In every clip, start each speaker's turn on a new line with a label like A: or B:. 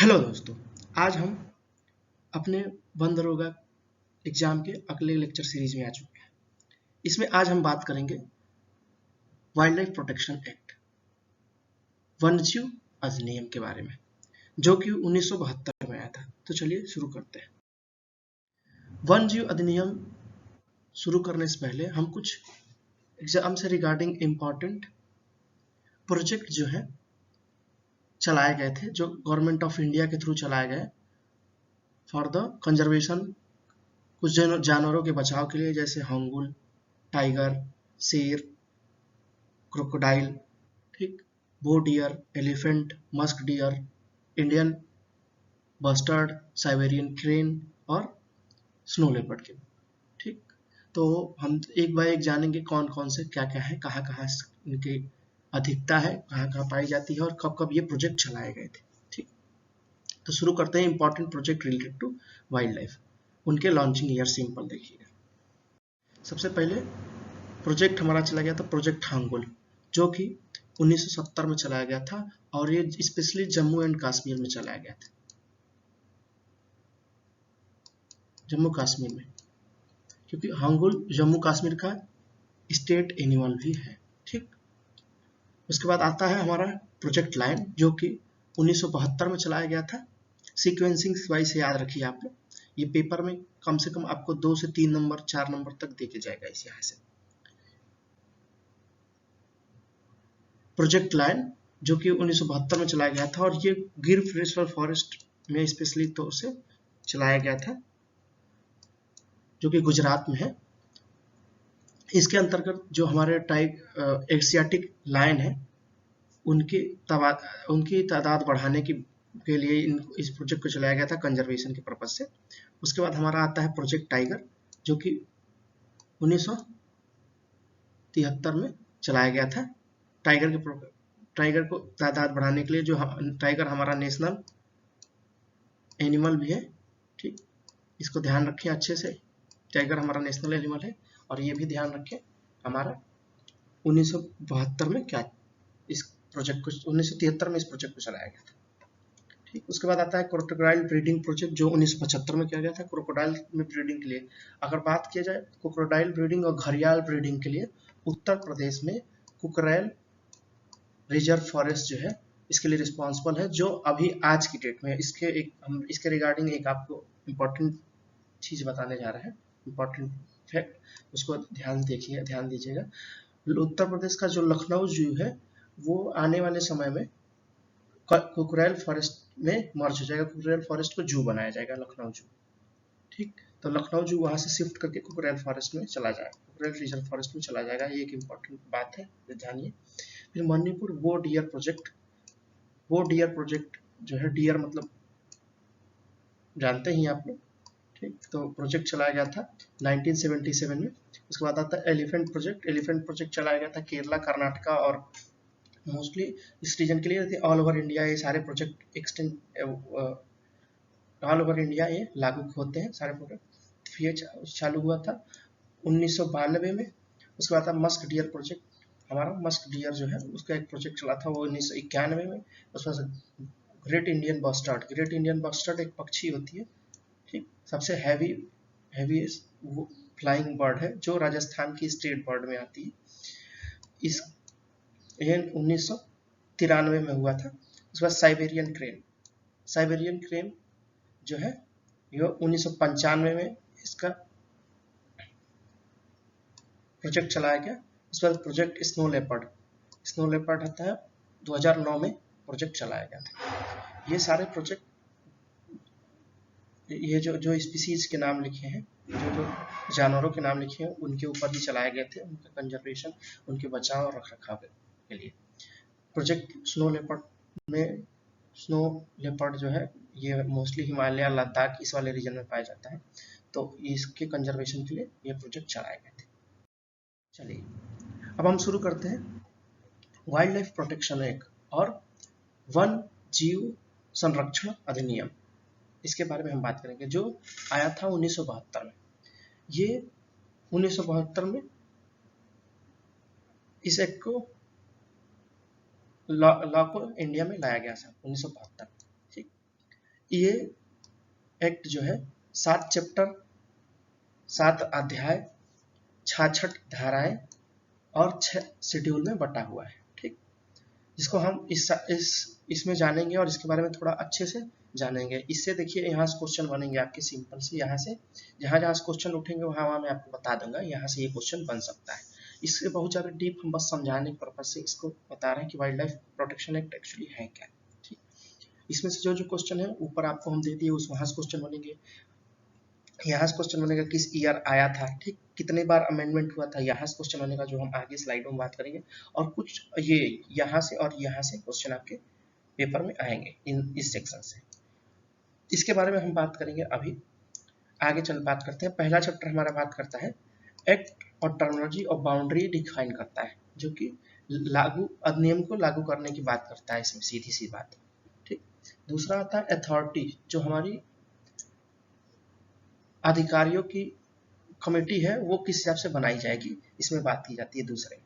A: Hello दोस्तों, आज हम अपने वन दरोगा एग्जाम के अगले लेक्चर सीरीज में आ चुके हैं। इसमें आज हम बात करेंगे वाइल्ड लाइफ प्रोटेक्शन एक्ट, वन्यजीव अधिनियम के बारे में, जो कि 1972 में आया था। तो चलिए शुरू करते हैं। वन्यजीव अधिनियम शुरू करने से पहले हम कुछ एग्जाम से रिगार्डिंग इम्पोर्टेंट प्रोजेक्ट जो है चलाए गए थे, जो गवर्नमेंट ऑफ इंडिया के थ्रू चलाए गए फॉर द कंजर्वेशन, कुछ जानवरों के बचाव के लिए, जैसे हंगुल, टाइगर, शेर, क्रोकोडाइल, ठीक, बो deer, elephant, musk deer, Indian bustard, Siberian crane और स्नो लेपर्ड के, ठीक। तो हम एक बार एक जानेंगे कौन कौन से क्या क्या है, कहाँ कहाँ इनकी अधिकता है, कहाँ कहाँ पाई जाती है और कब कब ये प्रोजेक्ट चलाए गए थे, ठीक। तो शुरू करते हैं important project related to wildlife, उनके लॉन्चिंग ईयर सिंपल देखिएगा। सबसे पहले प्रोजेक्ट हमारा चला गया था प्रोजेक्ट हांगुल, जो कि 1970 में चलाया गया था और ये स्पेशली जम्मू एंड कश्मीर में चलाया गया था, जम्मू कश्मीर में, क्योंकि हांगुल जम्मू कश्मीर का स्टेट एनिमल भी है, ठीक। उसके बाद आता है हमारा प्रोजेक्ट लायन, जो कि 1972 में चलाया गया था। सीक्वेंसिंग वाइज से याद रखिए आप लोग, ये पेपर में कम से कम आपको 2 से 3 नंबर 4 नंबर तक देके जाएगा इस यहाँ से। प्रोजेक्ट लायन जो कि 1972 में चलाया गया था और ये गिर नेशनल फॉरेस्ट में स्पेशली तो उसे चलाया गया था, जो कि गुजरात में है। इसके अंतर्गत जो हमारे एशियाटिक लायन है, उनकी तादाद बढ़ाने के लिए इस प्रोजेक्ट को चलाया गया था कंजर्वेशन के पर्पज से। उसके बाद हमारा आता है प्रोजेक्ट टाइगर, जो कि 1973 में चलाया गया था। टाइगर को तादाद बढ़ाने के लिए, जो टाइगर हमारा नेशनल एनिमल भी है, ठीक। इसको ध्यान रखें अच्छे से, टाइगर हमारा नेशनल एनिमल है। और ये भी ध्यान रखें हमारा 1972 में क्या इस प्रोजेक्ट को 1973 में इस प्रोजेक्ट को चलाया गया था, ठीक। उसके बाद आता है क्रोकोडाइल ब्रीडिंग प्रोजेक्ट, जो 1975 में किया गया था क्रोकोडाइल में ब्रीडिंग के लिए। अगर बात किया जाए क्रोकोडाइल ब्रीडिंग और घड़ियाल ब्रीडिंग के लिए, उत्तर प्रदेश में कुकरेल रिजर्व फॉरेस्ट जो है इसके लिए रिस्पॉन्सिबल है, जो अभी आज की डेट में हम इसके रिगार्डिंग एक आपको इम्पोर्टेंट चीज बताने जा रहे हैं, इम्पोर्टेंट फैक्ट, उसको ध्यान दीजिएगा। उत्तर प्रदेश का जो लखनऊ जू है, वो आने वाले समय में कुकरेल फॉरेस्ट में मर्ज हो जाएगा, कुकरेल फॉरेस्ट को जू बनाया जाएगा, लखनऊ जू, ठीक। तो लखनऊ जू वहां से शिफ्ट करके कुकरेल फॉरेस्ट में चला जाएगा, कुकरेल रिजर्व फॉरेस्ट में चला जाएगा। ये एक इम्पोर्टेंट बात है, ध्यानिए। फिर मणिपुर वो डियर प्रोजेक्ट जो है, डियर मतलब जानते ही आप लोग, ठीक। तो प्रोजेक्ट चलाया गया था 1977 में। उसके बाद आता है एलिफेंट प्रोजेक्ट चलाया गया था केरला, कर्नाटका और मोस्टली इस रीजन के लिए ऑल ओवर इंडिया। ये सारे प्रोजेक्ट ऑल ओवर इंडिया ये लागू होते हैं सारे प्रोजेक्ट। ये चालू हुआ था 1992 में। उसके बाद था मस्क डियर प्रोजेक्ट, हमारा मस्क डियर जो है उसका एक प्रोजेक्ट चला था वो 1991 में। उसमें ग्रेट इंडियन बस्टर्ड एक पक्षी होती है, ठीक, सबसे हैवी फ्लाइंग बर्ड है, जो राजस्थान की स्टेट बर्ड में आती है। इस ये 1993 में हुआ था। उसके बाद साइबेरियन क्रेन जो है ये 1995 में इसका प्रोजेक्ट चलाया गया। उसके बाद प्रोजेक्ट स्नो लेपर्ड आता है 2009 में प्रोजेक्ट चलाया गया था। ये सारे प्रोजेक्ट, ये जो स्पीसीज के नाम लिखे हैं, जो जानवरों के नाम लिखे हैं, उनके ऊपर ही चलाए गए थे, उनका कंजर्वेशन, उनके बचाव और रखरखाव के लिए। प्रोजेक्ट स्नो लेपर्ड जो है ये मोस्टली हिमालय, लद्दाख इस वाले रीजन में पाया जाता है, तो इसके कंजर्वेशन के लिए ये प्रोजेक्ट चलाए गए थे। चलिए अब हम शुरू करते हैं वाइल्ड लाइफ प्रोटेक्शन एक्ट और वन जीव संरक्षण अधिनियम, इसके बारे में हम बात करेंगे, जो आया था 1972 में। ये 1972 में इस एक्ट को लॉ को इंडिया में लाया गया था 1972, ठीक। ये एक्ट जो है 7 चैप्टर, 7 अध्याय, 66 धाराएं और 6 शेड्यूल में बटा हुआ है। ठीक, जिसको हम इसमें जानेंगे और इसके बारे में थोड़ा अच्छे से जानेंगे। इससे देखिए यहाँ से क्वेश्चन बनेंगे आपके सिंपल से, यहाँ से जहाँ जहाँ से क्वेश्चन उठेंगे वहाँ मैं आपको बता दूंगा, यहाँ से ये क्वेश्चन बन सकता है। इससे बहुत ज़्यादा डीप हम बस समझाने के पर्पज से इसको बता रहे हैं कि wild life protection act actually है क्या। ठीक, इसमें से जो जो क्वेश्चन है ऊपर आपको हम दे दिए, उस वहाँ से क्वेश्चन बनेंगे। यहाँ से क्वेश्चन बनेगा किस ईयर आया था, ठीक, कितने बार अमेंडमेंट हुआ था, यहाँ से क्वेश्चन बनेगा जो हम आगे स्लाइडों में बात करेंगे। और कुछ ये यहाँ से और यहाँ से क्वेश्चन आपके पेपर में आएंगे इस सेक्शन से। इसके बारे में हम बात करेंगे अभी, आगे चल बात करते हैं। पहला चैप्टर हमारा बात करता है एक्ट और टर्मिनोलॉजी और बाउंड्री डिफाइन करता है, जो कि लागू अधिनियम को लागू करने की बात करता है, इसमें सीधी सी बात। ठीक, दूसरा आता है अथॉरिटी, जो हमारी अधिकारियों की कमेटी है वो किस हिसाब से बनाई जाएगी, इसमें बात की जाती है दूसरे।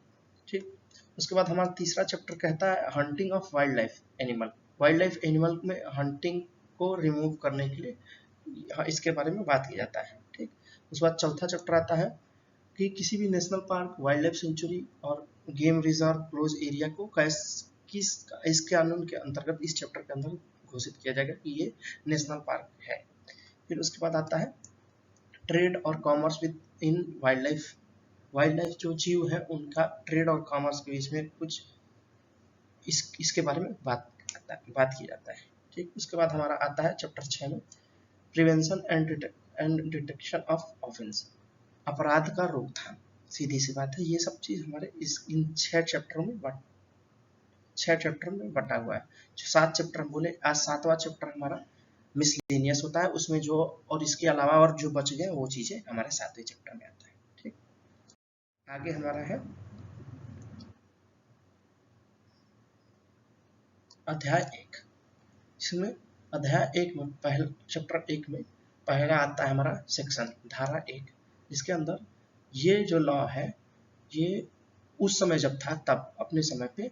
A: ठीक, उसके बाद हमारा तीसरा चैप्टर कहता है hunting of wild life animal. Wild life animal में हंटिंग को रिमूव करने के लिए इसके बारे में बात किया जाता है। ठीक, उसके बाद चौथा चैप्टर आता है कि किसी भी national park, wild life sanctuary और गेम रिजर्व क्लोज एरिया को इस कानून के अंतर्गत, इस चैप्टर के अंदर घोषित किया जाएगा कि ये नेशनल पार्क है। फिर उसके बाद आता है ट्रेड और commerce with in wild life. Wild life जो जीव है उनका ट्रेड और कॉमर्स के बीच में कुछ इसके बारे में बात की जाता है। ठीक, उसके बाद हमारा आता है चैप्टर 6 में prevention and detection of offence, अपराध का रोकथाम। सीधी सी बात है, ये सब चीज हमारे इन 6 चैप्टरों में बटा हुआ है। जो 7 चैप्टर हम बोले, आज 7वां चैप्टर हमारा मिसलेनियस होता है, उसमें जो और इसके अलावा और जो बच गए वो चीजें हमारे 7वें चैप्टर में आता है। ठीक, आगे हमारा है अध्याय 1। इसमें अध्याय 1 में चैप्टर 1 में पहला आता है हमारा सेक्शन, धारा 1, जिसके अंदर ये जो लॉ है ये उस समय जब था तब अपने समय पे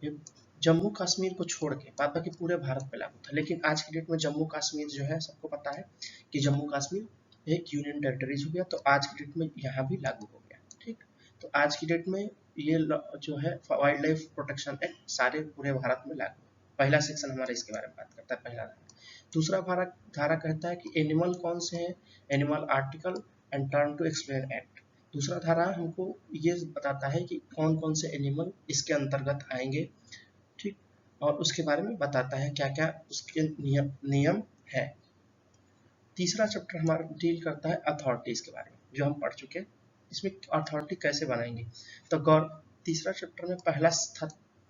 A: ये जम्मू कश्मीर को छोड़ के बाद बाकी पूरे भारत पे लागू था। लेकिन आज की डेट में जम्मू कश्मीर जो है, सबको पता है कि जम्मू कश्मीर एक यूनियन टेरिटरीज हो गया, तो आज की डेट में यहाँ भी लागू हो गया। ठीक, तो आज की डेट में ये जो है वाइल्ड लाइफ प्रोटेक्शन एक्ट सारे पूरे भारत में लागू है। पहला सेक्शन हमारा इसके बारे में बात करता है, पहला धारा। दूसरा धारा कहता है कि एनिमल कौन से हैं, animal article and turn to explain act. दूसरा धारा हमको ये बताता है कि कौन कौन से एनिमल इसके अंतर्गत आएंगे। ठीक, और उसके बारे में बताता है क्या क्या उसके नियम है। तीसरा चैप्टर हमारा डील करता है अथॉरिटीज के बारे में, जो हम पढ़ चुके हैं। इसमें अथॉरिटी कैसे बनाएंगे, तो तीसरा चैप्टर में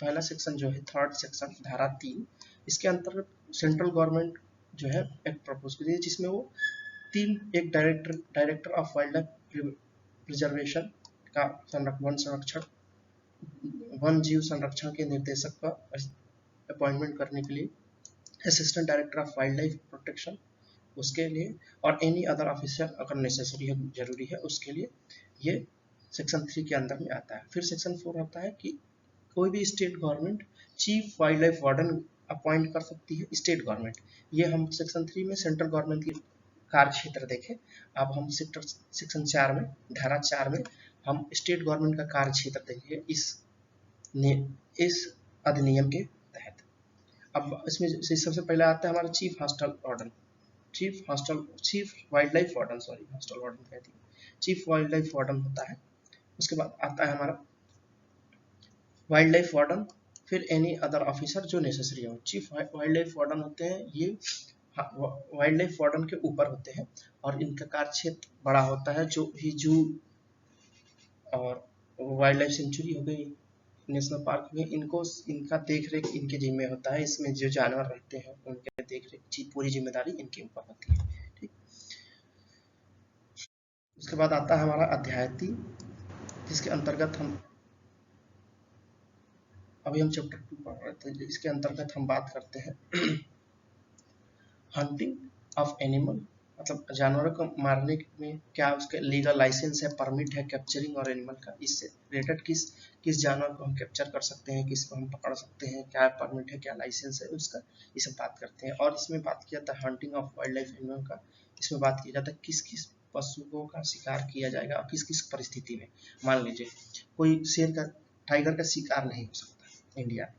A: पहला सेक्शन जो है, थर्ड सेक्शन, धारा 3, इसके अंतर्गत सेंट्रल गवर्नमेंट जो है एक प्रपोज की है, जिसमें वो एक director of wild life preservation का वन जीव संरक्षण के निर्देशक का अपॉइंटमेंट करने के लिए, assistant director of wild life protection उसके लिए, और एनी अदर ऑफिसर अगर नेसेसरी है, जरूरी है, उसके लिए ये सेक्शन 3 के अंदर में आता है। फिर सेक्शन 4 आता है कि कोई भी state government chief wildlife warden appoint कर सकती है, स्टेट गवर्नमेंट। ये हम सेक्शन 3 में सेंट्रल गवर्नमेंट की कार्य क्षेत्र देखें। अब हम सेक्शन 4 में, धारा 4 में हम स्टेट गवर्नमेंट का कार्य क्षेत्र देखेंगे इस अधिनियम के तहत। अब इसमें सबसे पहले आता है हमारा chief wildlife warden, chief wildlife warden होता है। उसके बाद आता है हमारा वाइल्ड लाइफ वार्डन, फिर एनी अदर ऑफिसर जो नेसेसरी हो। चीफ वाइल्ड लाइफ वार्डन होते हैं, ये वाइल्ड लाइफ वार्डन के ऊपर होते हैं और इनका कार्य क्षेत्र बड़ा होता है। जो भी जू और वाइल्ड लाइफ सेंचुरी हो गई, नेशनल पार्क हो गए, इनका देख रेख इनके जिम्मे होता है। इसमें जो जानवर रहते हैं उनके देख रेख पूरी जिम्मेदारी इनके ऊपर होती है। ठीक, उसके बाद आता है हमारा अध्याय 3, जिसके अंतर्गत हम अभी हम चैप्टर 2 पढ़ रहे थे। इसके अंतर्गत हम बात करते हैं हंटिंग ऑफ एनिमल मतलब जानवरों को मारने में क्या उसके लीगल लाइसेंस है, परमिट है कैप्चरिंग और एनिमल का, इससे रिलेटेड किस किस जानवर को हम कैप्चर कर सकते हैं, किसको हम पकड़ सकते हैं, क्या परमिट है, क्या लाइसेंस है उसका, ये सब बात करते हैं। और इसमें बात किया जाता है hunting of wild life animal का, इसमें बात किया जाता है किस किस पशुओं का शिकार किया जाएगा और किस किस परिस्थिति में। मान लीजिए कोई शेर का, टाइगर का शिकार नहीं हो सकता इंडिया में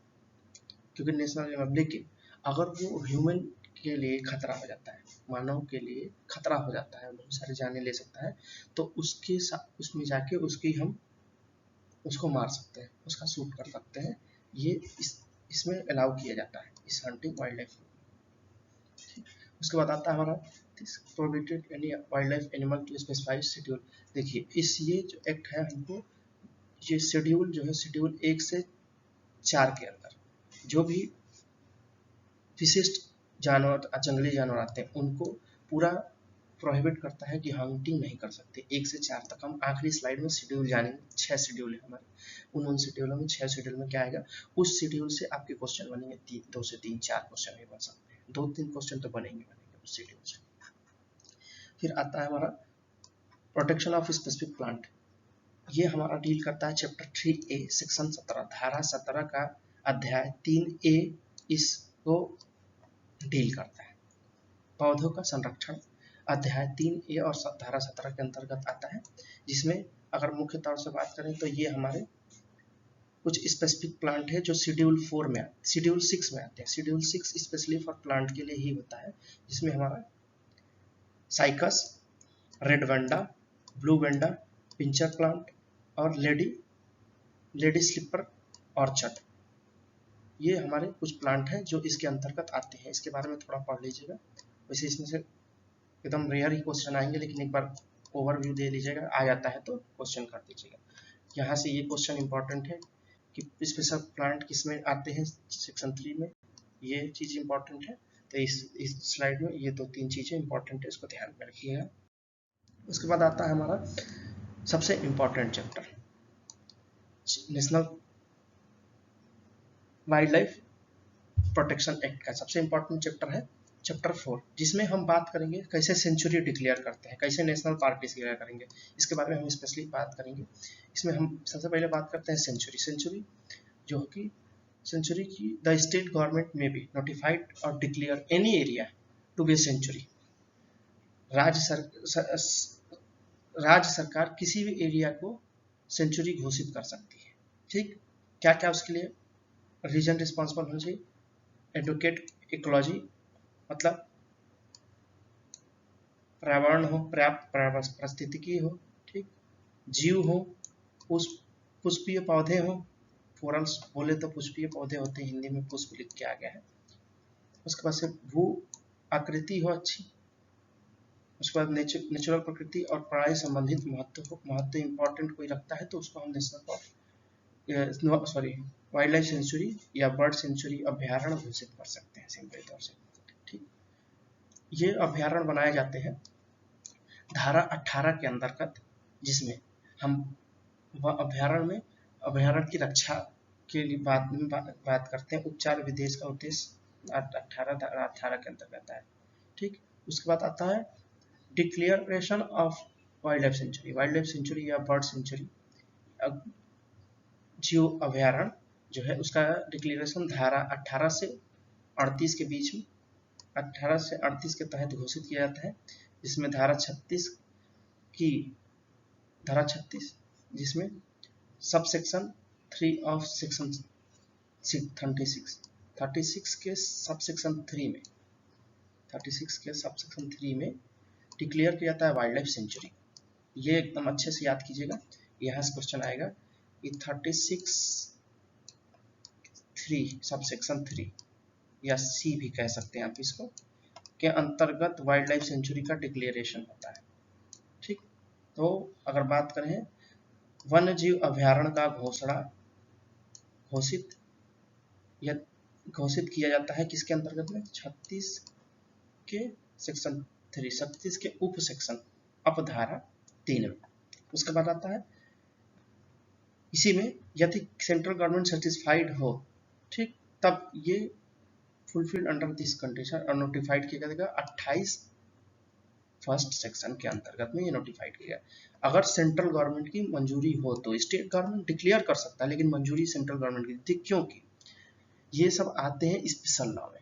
A: क्योंकि नेशनल एनिमल, लेकिन अगर वो ह्यूमन के लिए खतरा हो जाता है, मानव के लिए खतरा हो जाता है, बहुत सारी जाने ले सकता है, तो उसके साथ उसमें जाके उसको मार सकते हैं, उसका शूट कर सकते हैं। ये इसमें अलाउ किया जाता है इस हंटिंग वाइल्ड लाइफ। उसके बाद आता है हमारा prohibited any wildlife animal to specified schedule. देखिए ये जो एक्ट है हमको, ये शेड्यूल जो है, शेड्यूल 1 से 4 के अंदर जो भी विशिष्ट जानवर, जंगली जानवर आते हैं उनको पूरा प्रोहिबिट करता है कि हंटिंग नहीं कर सकते। 1 से 4 तक हम आखिरी स्लाइड में शेड्यूल जानेंगे, 6 शेड्यूल है हमारे, उन शेड्यूलों में 6 शेड्यूल में क्या आएगा, उस शेड्यूल से आपके क्वेश्चन बनेंगे, 2 से 3 4 क्वेश्चन भी बन सकते हैं, 2-3 क्वेश्चन तो बनेंगे उस शेड्यूल से। फिर आता है हमारा प्रोटेक्शन ऑफ स्पेसिफिक प्लांट। ये हमारा डील करता है चैप्टर 3A सेक्शन 17, धारा 17 का अध्याय 3A इसको डील करता है। पौधों का संरक्षण अध्याय 3A और धारा 17 के अंतर्गत आता है, जिसमें अगर मुख्य तौर से बात करें तो ये हमारे कुछ स्पेसिफिक प्लांट है जो शेड्यूल 4 में, शेड्यूल 6 में आते हैं। शेड्यूल 6 स्पेशली फॉर प्लांट के लिए ही होता है, जिसमें हमारा cycas, red vanda, blue vanda, pitcher plant और लेडी स्लीपर ऑर्चर्ड, ये हमारे कुछ प्लांट हैं जो इसके अंतर्गत आते हैं। इसके बारे में थोड़ा पढ़ लीजिएगा, वैसे इसमें से एकदम रेयर ही क्वेश्चन आएंगे, लेकिन एक बार ओवरव्यू दे लीजिएगा, आ जाता है तो क्वेश्चन कर दीजिएगा। यहाँ से ये क्वेश्चन इंपॉर्टेंट है कि स्पेशल प्लांट किसमें आते हैं, सेक्शन 3 में, ये चीज़ इंपॉर्टेंट है। तो इस स्लाइड में ये 2-3 चीज़ें इंपॉर्टेंट है, इसको ध्यान में रखिएगा। उसके बाद आता है हमारा सबसे important chapter, national wild life protection act का सबसे इंपॉर्टेंट चैप्टर है चैप्टर 4, जिसमें हम बात करेंगे कैसे सेंचुरी डिक्लेयर करते हैं, कैसे नेशनल पार्क डिक्लेयर करेंगे, इसके बारे में हम स्पेशली बात करेंगे। इसमें हम सबसे पहले बात करते हैं सेंचुरी जो कि सेंचुरी की द स्टेट गवर्नमेंट में भी नोटिफाइड और declare any area to be sanctuary. राज्य सरकार किसी भी एरिया को सेंचुरी घोषित कर सकती है। ठीक, क्या क्या उसके लिए रीजन रिस्पॉन्सिबल होना चाहिए, एडवोकेट इकोलॉजी, मतलब पर्यावरण हो, पर्याप्त पारिस्थितिकी हो, ठीक, जीव हो, पुष्पीय पौधे हो, फोरल्स बोले तो पुष्पीय पौधे होते हैं, हिंदी में पुष्प लिख के आ गया है। उसके बाद से भू आकृति हो अच्छी, उसके बाद नेचुरल प्रकृति और पढ़ाई संबंधित महत्व इंपॉर्टेंट कोई रखता है तो उसको हम वाइल्ड लाइफ सेंचुरी या बर्ड सेंचुरी अभ्यारण्य घोषित कर सकते हैं सिंपल तौर से। ठीक, ये अभ्यारण्य बनाए जाते हैं धारा 18 के अंतर्गत, जिसमें हम अभ्यारण्य की रक्षा के लिए बात करते हैं। उपचार विदेश का उद्देश्य 18 के अंतर्गत है। ठीक, उसके बाद आता है declaration of wild life sanctuary या बर्ड सेंचुरी, जीव अभ्यारण्य जो है उसका डिक्लेरेशन धारा 18 से 38 के बीच में, 18 से 38 के तहत घोषित किया जाता है, जिसमें धारा 36 जिसमें सब सेक्शन 3 ऑफ सेक्शन 36 के सब सेक्शन 3 में डिक्लेयर किया जाता है वाइल्ड लाइफ सेंचुरी। ये एकदम अच्छे से याद कीजिएगा, यहाँ से क्वेश्चन आएगा कि 36(3) सब सेक्शन 3 या सी भी कह सकते हैं आप इसको, के अंतर्गत वाइल्ड लाइफ सेंचुरी का डिक्लेरेशन होता है। ठीक, तो अगर बात करें वन्य जीव अभ्यारण्य का घोषित किया जाता है किसके अंतर्गत में, 36 के सेक्शन 3, 36 के उप सेक्शन अपधारा 3 में। उसके बाद आता है इसी में यदि सेंट्रल गवर्नमेंट सेटिस्फाइड हो, ठीक, तब ये फुलफिल्ड अंडर दिस कंडीशन और नोटिफाइड किया जाएगा फर्स्ट सेक्शन के अंतर्गत में ये नोटिफाइड किया गया। अगर सेंट्रल गवर्नमेंट की मंजूरी हो तो स्टेट गवर्नमेंट डिक्लेयर कर सकता है, लेकिन मंजूरी सेंट्रल गवर्नमेंट की थी, क्योंकि ये सब आते हैं स्पेशल लॉ में।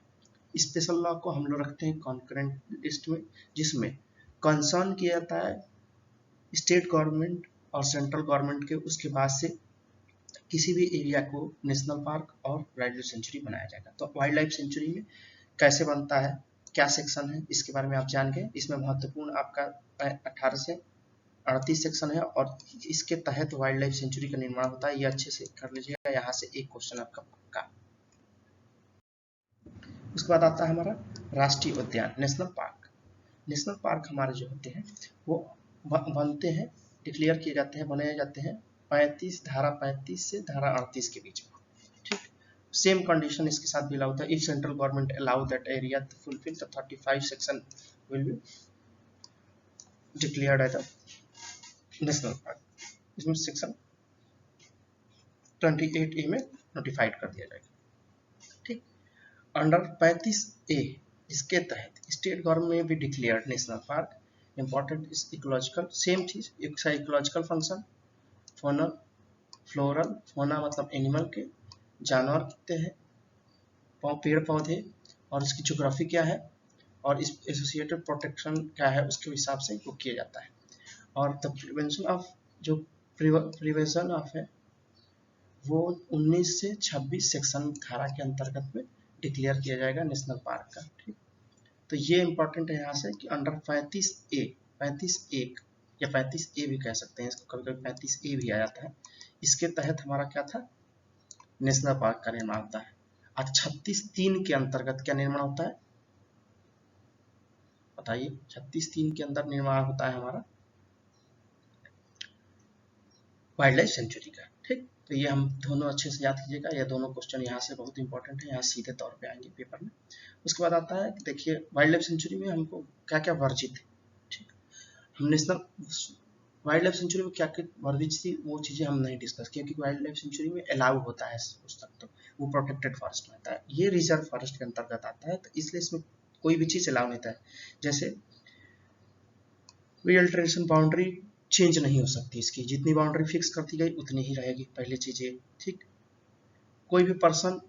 A: स्पेशल लॉ को हम लोग रखते हैं कॉन्करेंट लिस्ट में, जिसमें कंसर्न किया जाता है स्टेट गवर्नमेंट और सेंट्रल गवर्नमेंट के, उसके बाद से किसी भी एरिया को नेशनल पार्क और वाइल्ड लाइफ सेंचुरी बनाया जाएगा। तो वाइल्ड लाइफ सेंचुरी में कैसे बनता है, क्या सेक्शन है, इसके बारे में आप जान गए। इसमें महत्वपूर्ण आपका 18 से 38 सेक्शन है और इसके तहत वाइल्ड लाइफ सेंचुरी का निर्माण होता है। ये अच्छे से कर लीजिएगा, यहाँ से एक क्वेश्चन आपका पक्का। उसके बाद आता है हमारा राष्ट्रीय उद्यान, नेशनल पार्क। नेशनल पार्क हमारे जो होते हैं वो बनते हैं, डिक्लेयर किए जाते हैं, बनाए जाते हैं धारा 35 से धारा 38 के बीच में। ठीक, सेम कंडीशन इसके साथ भी लागू होता है। If central government allow that area to fulfil the 35 section will be declared as a national park. इसमें सेक्शन 28A में नोटिफाइड कर दिया जाएगा। ठीक, अंडर 35A इसके तहत स्टेट गवर्नमेंट में भी declared national park. Important is ecological, same चीज, एक इकोलॉजिकल फंक्शन, फोनल, फ्लोरल, फोना मतलब एनिमल के, जानवर कितने हैं, पेड़ पौधे, और इसकी ज्योग्राफी क्या है, और इस एसोसिएटेड प्रोटेक्शन क्या है, उसके हिसाब से वो किया जाता है। और द प्रिवेंशन ऑफ, जो प्रिवेंशन ऑफ है वो 19 से 26 सेक्शन धारा के अंतर्गत में डिक्लेयर किया जाएगा नेशनल पार्क का। ठीक, तो ये इंपॉर्टेंट है यहाँ से कि अंडर 35A, 35A या 35A भी कह सकते हैं इसको, कभी कभी 35A भी आ जाता है, इसके तहत हमारा क्या था, नेशनल पार्क का निर्माण होता है। और 36(3) के अंतर्गत क्या निर्माण होता है बताइए, 36(3) के अंदर निर्माण होता है हमारा वाइल्ड लाइफ सेंचुरी का। ठीक, तो ये हम दोनों अच्छे से याद कीजिएगा, ये दोनों क्वेश्चन यहाँ से बहुत इंपॉर्टेंट है, यहाँ सीधे तौर पे आएंगे पेपर में। उसके बाद आता है, देखिए वाइल्ड लाइफ सेंचुरी में हमको क्या क्या वर्जित है। ठीक, हम नेशनल वाइल्ड लाइफ सेंचुरी में क्या क्या वर्जित थी वो चीजें हम नहीं डिस्कस, क्योंकि वाइल्ड लाइफ सेंचुरी में अलाउ होता है उस तक, तो वो प्रोटेक्टेड फॉरेस्ट में आता है, ये रिजर्व फॉरेस्ट के अंतर्गत आता है, तो इसलिए इसमें कोई भी चीज अलाउ नहीं होता है। जैसे रियल्ट्रेशन बाउंड्री चेंज नहीं हो सकती, इसकी जितनी बाउंड्री फिक्स कर दी गई उतनी ही रहेगी, पहली चीज ये। ठीक, कोई भी पर्सन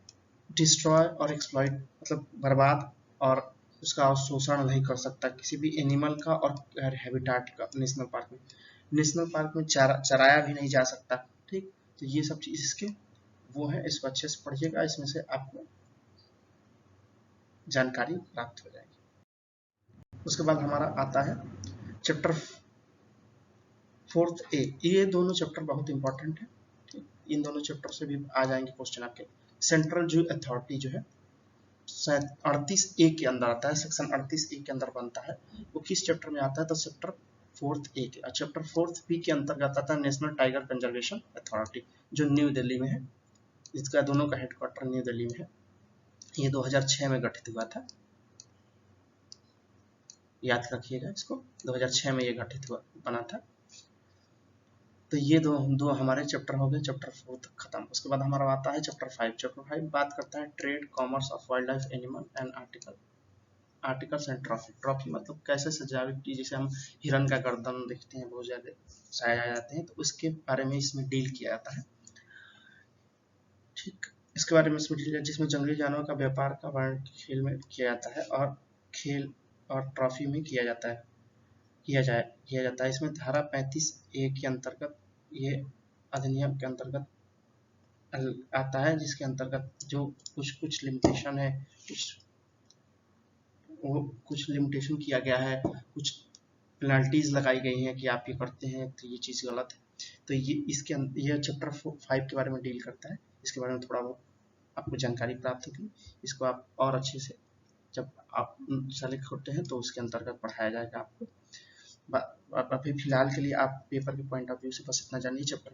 A: डिस्ट्रॉय और एक्सप्लॉइट मतलब बर्बाद और उसका शोषण नहीं कर सकता किसी भी एनिमल का और हैबिटेट का। नेशनल पार्क में चराया भी नहीं जा सकता। ठीक, तो ये सब चीज इसके वो है, इसको अच्छे से पढ़िएगा, इसमें से आपको जानकारी प्राप्त हो जाएगी। उसके बाद हमारा आता है चैप्टर 4A, ये दोनों चैप्टर बहुत इंपॉर्टेंट है। ठीक, इन दोनों चैप्टर से भी आ जाएंगे क्वेश्चन आपके। सेंट्रल जू अथॉरिटी जो है 38A के अंदर आता है, सेक्शन 38A के अंदर बनता है। वो किस चैप्टर में आता है, तो चैप्टर 4A के, चैप्टर 4B के अंतर्गत आता है नेशनल टाइगर कंजर्वेशन अथॉरिटी, जो न्यू दिल्ली में है। इसका दोनों का हेडक्वार्टर न्यू दिल्ली में है। ये 2006 में गठित हुआ था, याद रखिएगा इसको, 2006 में ये गठित हुआ बना था। तो ये दो हमारे चैप्टर हो गए, चैप्टर 4 तक खत्म। उसके बाद हमारा आता है चैप्टर 5। चैप्टर 5 बात करता है trade, commerce of wild life animal and articles and trophy. Trophy मतलब कैसे सजावटी, जैसे हम हिरन का गर्दन देखते हैं बहुत ज्यादा सजाए जाते हैं, तो उसके बारे में इसमें डील किया जाता है। ठीक, इसके बारे में इसमें डील, जिसमें जंगली जानवरों का व्यापार का वर्णन खेल में किया जाता है और खेल और ट्रॉफी में किया जाता है। इसमें धारा 35A के अंतर्गत ये अधिनियम के अंतर्गत आता है, जिसके अंतर्गत जो कुछ लिमिटेशन है, कुछ लिमिटेशन किया गया है, कुछ पेनल्टीज लगाई गई हैं कि आप ये करते हैं तो ये चीज़ गलत है। तो ये चैप्टर 5 के बारे में डील करता है। इसके बारे में थोड़ा बहुत आपको जानकारी प्राप्त होगी, इसको आप और अच्छे से जब आप सेलेक्ट होते हैं तो उसके अंतर्गत पढ़ाया जाएगा आपको। अभी फिलहाल के लिए आप पेपर के पॉइंट ऑफ व्यू से बस इतना जानिए, चैप्टर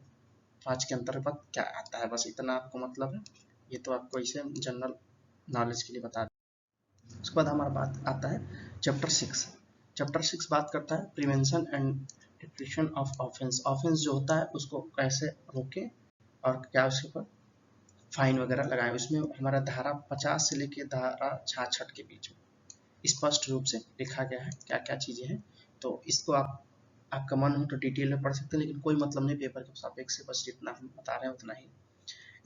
A: 5 के अंतर्गत क्या आता है, बस इतना आपको मतलब है। ये तो आपको इसे जनरल नॉलेज के लिए बता दें। उसके बाद हमारा बात आता है चैप्टर 6। चैप्टर 6 बात करता है prevention and detection of offence. Offence जो होता है उसको कैसे रोकें और क्या उसके ऊपर फाइन वगैरह लगाएं। उसमें हमारा धारा 50 से लेके धारा 66 के बीच में स्पष्ट रूप से लिखा गया है क्या क्या चीजें हैं। तो इसको आपका मन हो तो डिटेल में पढ़ सकते हैं, लेकिन कोई मतलब नहीं पेपर के सापेक्ष से, बस जितना हम बता रहे हैं उतना ही।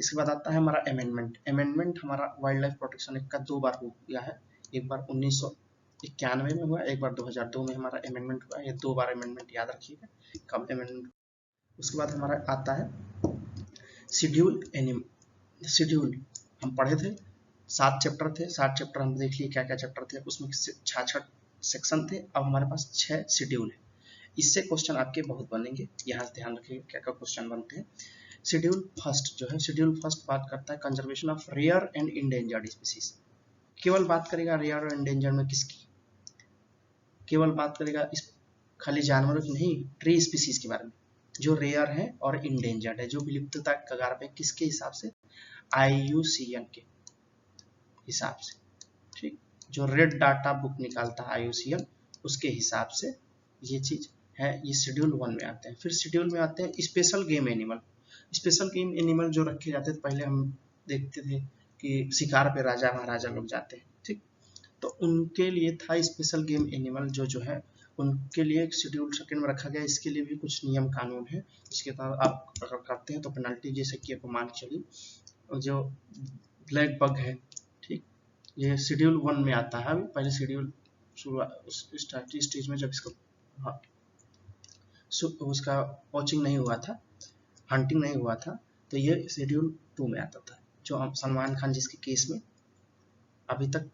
A: इसके बाद आता है हमारा अमेंडमेंट हमारा वाइल्ड लाइफ प्रोटेक्शन एक्ट का 2 बार हो गया है। एक बार 1991 में हुआ, एक बार 2002 में हमारा अमेंडमेंट हुआ। ये 2 बार अमेंडमेंट याद रखिएगा कब अमेंडमेंट। उसके बाद हमारा आता है शेड्यूल हम पढ़े थे, 7 चैप्टर थे, 7 चैप्टर हम देख लिए क्या क्या चैप्टर थे, उसमें 66 सेक्शन थे। अब हमारे पास 6 शेड्यूल है। इससे क्वेश्चन आपके बहुत बनेंगे, यहाँ से ध्यान रखिएगा क्या क्या क्वेश्चन बनते हैं। शेड्यूल फर्स्ट जो है, शेड्यूल फर्स्ट बात करता है conservation of rare and endangered species. केवल बात करेगा रेयर और इंडेंजर्ड में किसकी, केवल बात करेगा इस खाली जानवरों की नहीं, ट्री स्पीसीज के बारे में जो रेयर है और इंडेंजर्ड है, जो विलुप्तता कगार पे, किसके हिसाब से, IUCN के हिसाब से, ठीक, जो रेड डाटा बुक निकालता है IUCN, उसके हिसाब से ये चीज है। ये शेड्यूल 1 में आते हैं। फिर शेड्यूल में आते हैं special game animal. Special game animal जो रखे जाते थे, पहले हम देखते थे कि शिकार पे राजा महाराजा लोग जाते हैं, ठीक, तो उनके लिए था स्पेशल गेम एनिमल जो है उनके लिए शेड्यूल सेकंड में रखा गया। इसके लिए भी कुछ नियम कानून है, इसके तहत आप अगर करते हैं तो पेनल्टी, जैसे कि आपको मान चलिए जो ब्लैक बग है, ठीक, ये शेड्यूल 1 में आता है। पहले शेड्यूल शुरुआती स्टेज में जब इसको उसका वॉचिंग नहीं हुआ था, हंटिंग नहीं हुआ था, तो ये शेड्यूल 2 में आता था। जो सलमान खान जिसके केस में अभी तक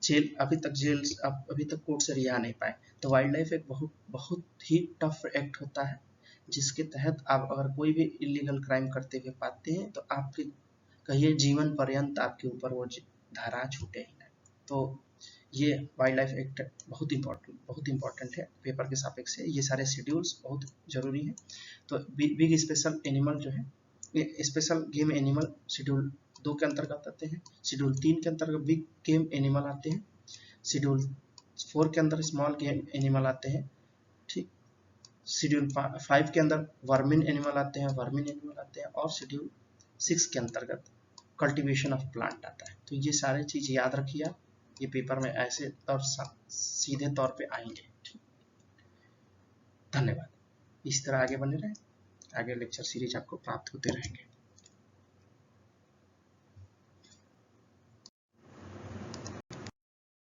A: कोर्ट से रिहा नहीं पाए। तो वाइल्ड लाइफ एक बहुत ही टफ एक्ट होता है, जिसके तहत आप अगर कोई भी इलीगल क्राइम करते हुए पाते हैं तो आपके कहिए जीवन पर्यंत आपके ऊपर वो धारा छूटे ही नहीं। तो ये वाइल्ड लाइफ एक्ट बहुत इंपॉर्टेंट है पेपर के सापेक्ष से। ये सारे शेड्यूल्स बहुत जरूरी है। तो बिग स्पेशल एनिमल जो है, स्पेशल गेम एनिमल शेड्यूल 2 के अंतर्गत आते हैं। शेड्यूल 3 के अंतर्गत बिग गेम एनिमल आते हैं। शेड्यूल 4 के अंदर स्मॉल गेम एनिमल आते हैं, ठीक। शेड्यूल 5 के अंदर वर्मिन एनिमल आते हैं, और शेड्यूल 6 के अंतर्गत कल्टीवेशन ऑफ प्लांट आता है। तो ये सारे चीज याद रखिए आप, ये पेपर में ऐसे और सीधे तौर पे आएंगे, ठीक। धन्यवाद। इस तरह आगे बने रहें, आगे लेक्चर सीरीज आपको प्राप्त होते रहेंगे।